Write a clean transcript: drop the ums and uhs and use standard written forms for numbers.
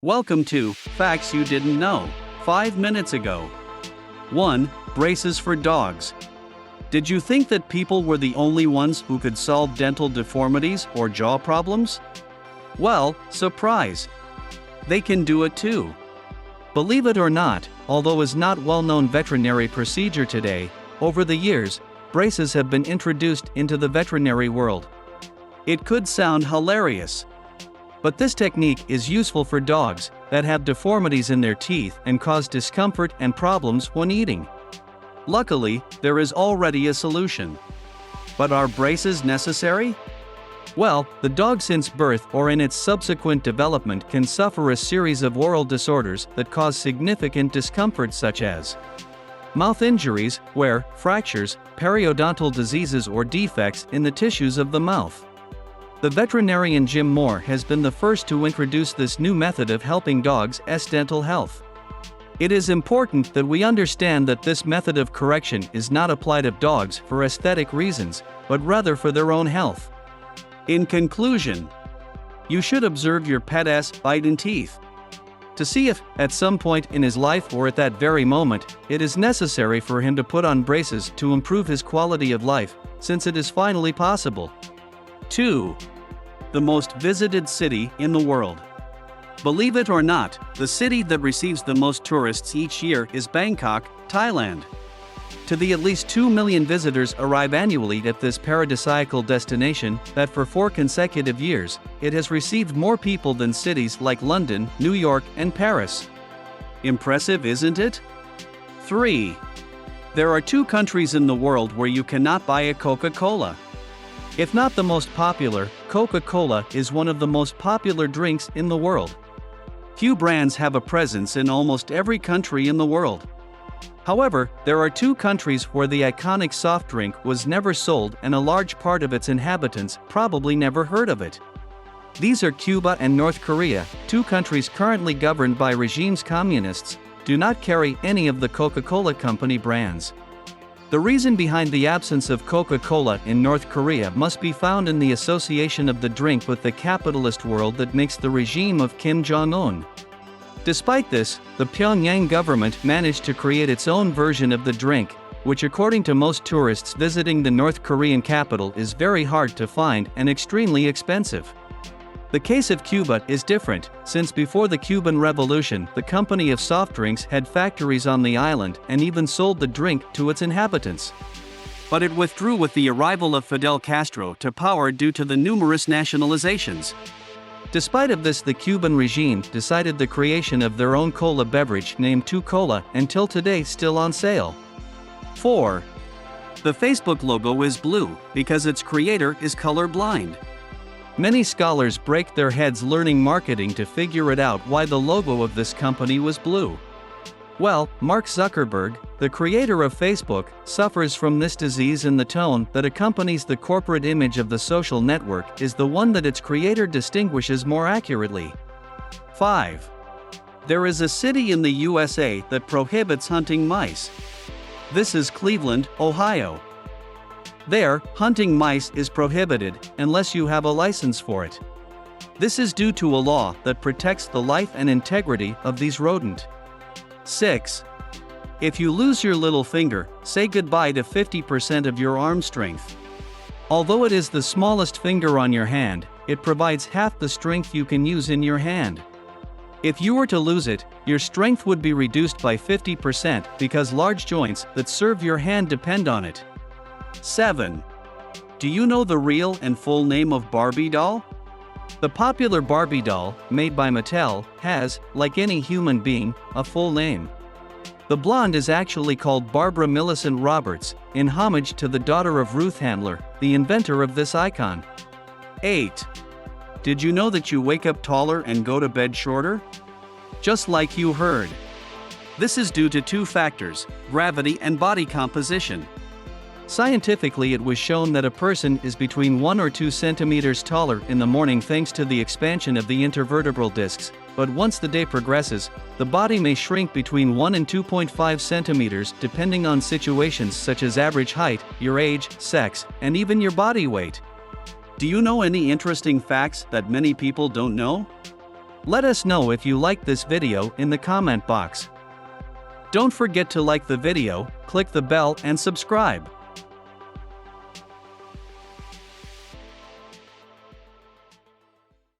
Welcome to Facts You Didn't Know 5 minutes ago. 1. Braces for dogs. Did you think that people were the only ones who could solve dental deformities or jaw problems? Well, surprise! They can do it too. Believe it or not, although is not well-known veterinary procedure today, over the years, braces have been introduced into the veterinary world. It could sound hilarious, but this technique is useful for dogs that have deformities in their teeth and cause discomfort and problems when eating. Luckily, there is already a solution. But are braces necessary? Well, the dog since birth or in its subsequent development can suffer a series of oral disorders that cause significant discomfort such as mouth injuries, wear, fractures, periodontal diseases or defects in the tissues of the mouth. The veterinarian Jim Moore has been the first to introduce this new method of helping dogs' dental health. It is important that we understand that this method of correction is not applied of dogs for aesthetic reasons, but rather for their own health. In conclusion, you should observe your pet's biting teeth to see if, at some point in his life or at that very moment, it is necessary for him to put on braces to improve his quality of life, since it is finally possible. 2. The most visited city in the world. Believe it or not, the city that receives the most tourists each year is Bangkok, Thailand. To the at least 2 million visitors arrive annually at this paradisiacal destination that for 4 consecutive years, it has received more people than cities like London, New York, and Paris. Impressive, isn't it? 3. There are 2 countries in the world where you cannot buy a Coca-Cola. If not the most popular, Coca-Cola is one of the most popular drinks in the world. Few brands have a presence in almost every country in the world. However, there are 2 countries where the iconic soft drink was never sold and a large part of its inhabitants probably never heard of it. These are Cuba and North Korea, 2 countries currently governed by regimes communists, do not carry any of the Coca-Cola Company brands. The reason behind the absence of Coca-Cola in North Korea must be found in the association of the drink with the capitalist world that makes the regime of Kim Jong-un. Despite this, the Pyongyang government managed to create its own version of the drink, which according to most tourists visiting the North Korean capital is very hard to find and extremely expensive. The case of Cuba is different, since before the Cuban Revolution the company of soft drinks had factories on the island and even sold the drink to its inhabitants. But it withdrew with the arrival of Fidel Castro to power due to the numerous nationalizations. Despite of this, the Cuban regime decided the creation of their own cola beverage named Tu-Cola, until today still on sale. 4. The Facebook logo is blue because its creator is colorblind. Many scholars break their heads learning marketing to figure it out why the logo of this company was blue. Well, Mark Zuckerberg, the creator of Facebook, suffers from this disease, and the tone that accompanies the corporate image of the social network is the one that its creator distinguishes more accurately. 5. There is a city in the USA that prohibits hunting mice. This is Cleveland, Ohio. There, hunting mice is prohibited unless you have a license for it. This is due to a law that protects the life and integrity of these rodents. 6. If you lose your little finger, say goodbye to 50% of your arm strength. Although it is the smallest finger on your hand, it provides half the strength you can use in your hand. If you were to lose it, your strength would be reduced by 50% because large joints that serve your hand depend on it. 7. Do you know the real and full name of Barbie doll? The popular Barbie doll, made by Mattel, has, like any human being, a full name. The blonde is actually called Barbara Millicent Roberts, in homage to the daughter of Ruth Handler, the inventor of this icon. 8. Did you know that you wake up taller and go to bed shorter? Just like you heard. This is due to 2 factors, gravity and body composition. Scientifically, it was shown that a person is between 1 or 2 centimeters taller in the morning thanks to the expansion of the intervertebral discs, but once the day progresses, the body may shrink between 1 and 2.5 centimeters depending on situations such as average height, your age, sex, and even your body weight. Do you know any interesting facts that many people don't know? Let us know if you liked this video in the comment box. Don't forget to like the video, click the bell and subscribe.